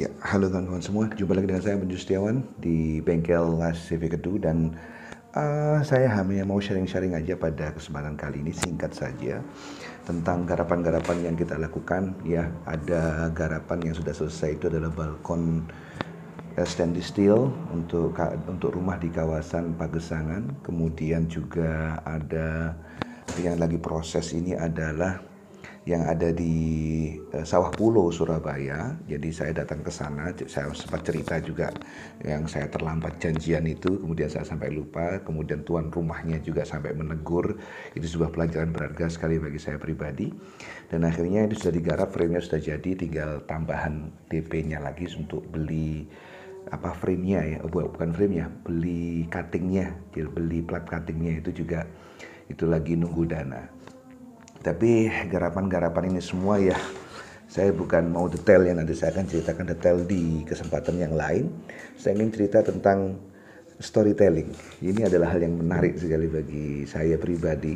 Ya, halo kawan-kawan semua. Jumpa lagi dengan saya Benju Setiawan di bengkel Las CV Kedu dan saya hanya mau sharing-sharing aja pada kesempatan kali ini singkat saja tentang garapan-garapan yang kita lakukan. Ya, ada garapan yang sudah selesai, itu adalah balkon stainless steel untuk rumah di kawasan Pagesangan. Kemudian juga ada yang lagi proses ini adalah yang ada di Sawah Pulau Surabaya. Jadi saya datang ke sana, saya sempat cerita juga yang saya terlambat janjian itu, kemudian saya sampai lupa, kemudian tuan rumahnya juga sampai menegur. Itu sebuah pelajaran berharga sekali bagi saya pribadi. Dan akhirnya itu sudah digarap, frame-nya sudah jadi, tinggal tambahan DP-nya lagi untuk beli frame-nya ya, bukan frame-nya, beli cutting-nya, beli plat cutting-nya itu juga itu lagi nunggu dana. Tapi garapan-garapan ini semua ya, saya bukan mau detail ya, nanti saya akan ceritakan detail di kesempatan yang lain. Saya ingin cerita tentang storytelling. Ini adalah hal yang menarik sekali bagi saya pribadi,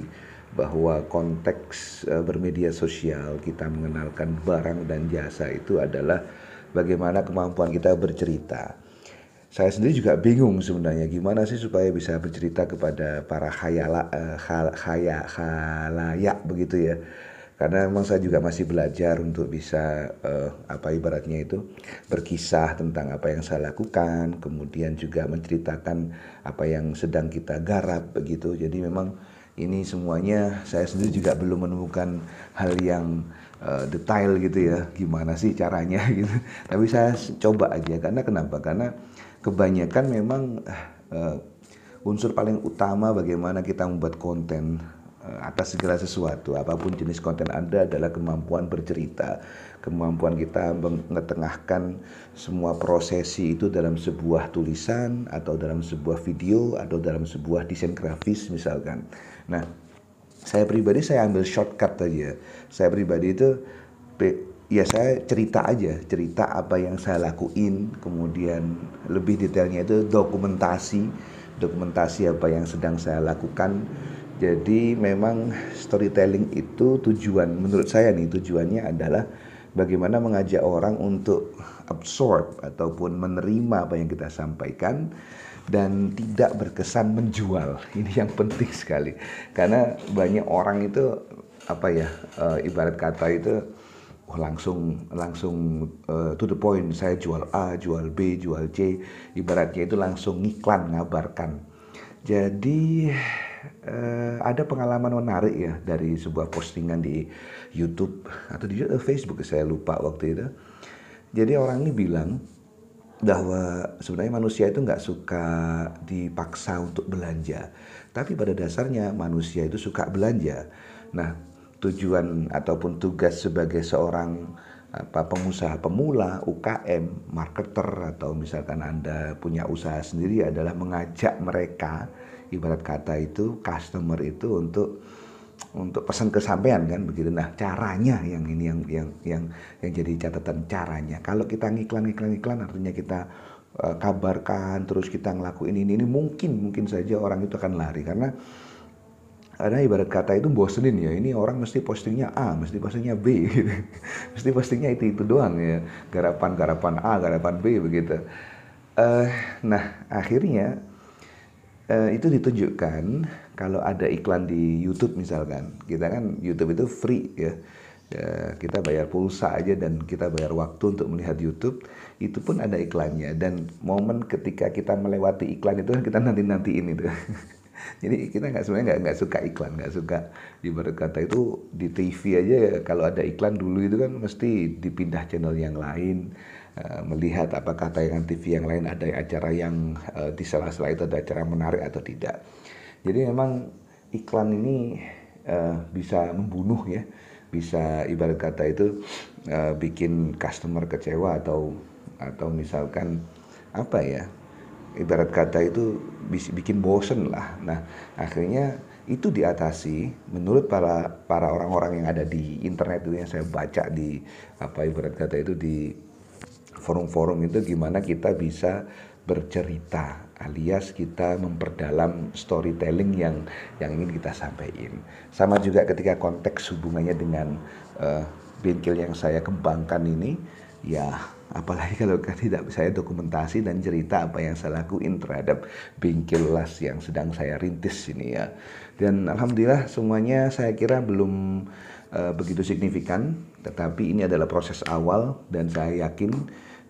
bahwa konteks bermedia sosial, kita mengenalkan barang dan jasa itu adalah bagaimana kemampuan kita bercerita. Saya sendiri juga bingung sebenarnya gimana sih supaya bisa bercerita kepada para khalayak begitu ya. Karena memang saya juga masih belajar untuk bisa ibaratnya itu berkisah tentang apa yang saya lakukan, kemudian juga menceritakan apa yang sedang kita garap begitu. Jadi memang ini semuanya saya sendiri juga belum menemukan hal yang detail gitu ya, gimana sih caranya gitu. Tapi saya coba aja, karena kenapa? Karena kebanyakan memang unsur paling utama bagaimana kita membuat konten atas segala sesuatu, apapun jenis konten Anda, adalah kemampuan bercerita, kemampuan kita mengetengahkan semua prosesi itu dalam sebuah tulisan atau dalam sebuah video atau dalam sebuah desain grafis misalkan. Nah, saya pribadi saya ambil shortcut aja. Saya pribadi itu ya saya cerita aja, cerita apa yang saya lakuin, kemudian lebih detailnya itu dokumentasi apa yang sedang saya lakukan. Jadi memang storytelling itu menurut saya nih, tujuannya adalah bagaimana mengajak orang untuk absorb ataupun menerima apa yang kita sampaikan dan tidak berkesan menjual. Ini yang penting sekali, karena banyak orang itu ibarat kata itu langsung to the point. Saya jual A, jual B, jual C, ibaratnya itu langsung ngiklan, ngabarkan. Jadi ada pengalaman menarik ya dari sebuah postingan di YouTube atau di Facebook, saya lupa waktu itu. Jadi orang ini bilang bahwa sebenarnya manusia itu nggak suka dipaksa untuk belanja, tapi pada dasarnya manusia itu suka belanja. Nah, tujuan ataupun tugas sebagai seorang pengusaha pemula, UKM, marketer, atau misalkan Anda punya usaha sendiri adalah mengajak mereka, ibarat kata itu customer itu untuk pesan ke sampean kan begitu. Nah, caranya yang ini yang jadi catatan caranya. Kalau kita ngiklan artinya kita kabarkan terus kita ngelakuin ini mungkin saja orang itu akan lari, karena ibarat kata itu bosenin ya, ini orang mesti postingnya A, mesti postingnya B gitu. Mesti postingnya itu doang ya, garapan A, garapan B begitu. Nah, akhirnya itu ditunjukkan kalau ada iklan di YouTube misalkan. Kita kan YouTube itu free ya. Kita bayar pulsa aja dan kita bayar waktu untuk melihat YouTube. Itu pun ada iklannya, dan momen ketika kita melewati iklan itu kita nanti-nantiin itu. Jadi kita sebenarnya nggak suka iklan, nggak suka, ibarat kata itu di TV aja ya, kalau ada iklan dulu itu kan mesti dipindah channel yang lain, melihat apakah tayangan TV yang lain ada acara yang di sela-sela itu ada acara menarik atau tidak. Jadi memang iklan ini bisa membunuh ya, bisa ibarat kata itu bikin customer kecewa atau misalkan ibarat kata itu bikin bosen lah. Nah, akhirnya itu diatasi menurut para orang-orang yang ada di internet itu, yang saya baca di ibarat kata itu di forum-forum itu, gimana kita bisa bercerita alias kita memperdalam storytelling yang ingin kita sampaikan. Sama juga ketika konteks hubungannya dengan bengkel yang saya kembangkan ini, ya apalagi kalau kan tidak saya dokumentasi dan cerita apa yang saya lakuin terhadap bengkel las yang sedang saya rintis ini ya. Dan alhamdulillah semuanya saya kira belum begitu signifikan, tetapi ini adalah proses awal dan saya yakin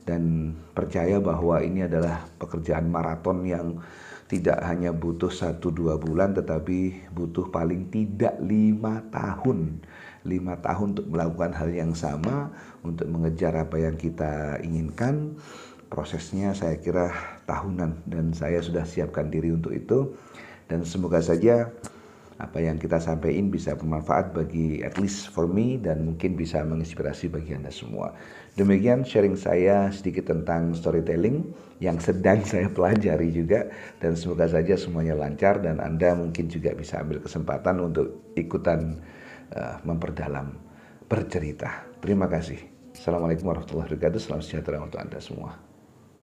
dan percaya bahwa ini adalah pekerjaan maraton yang tidak hanya butuh 1-2 bulan, tetapi butuh paling tidak 5 tahun. 5 tahun untuk melakukan hal yang sama, untuk mengejar apa yang kita inginkan. Prosesnya saya kira tahunan dan saya sudah siapkan diri untuk itu. Dan semoga saja apa yang kita sampaikan bisa bermanfaat bagi, at least for me, dan mungkin bisa menginspirasi bagi Anda semua. Demikian sharing saya sedikit tentang storytelling yang sedang saya pelajari juga, dan semoga saja semuanya lancar dan Anda mungkin juga bisa ambil kesempatan untuk ikutan memperdalam bercerita. Terima kasih. Assalamualaikum warahmatullahi wabarakatuh. Salam sejahtera untuk Anda semua.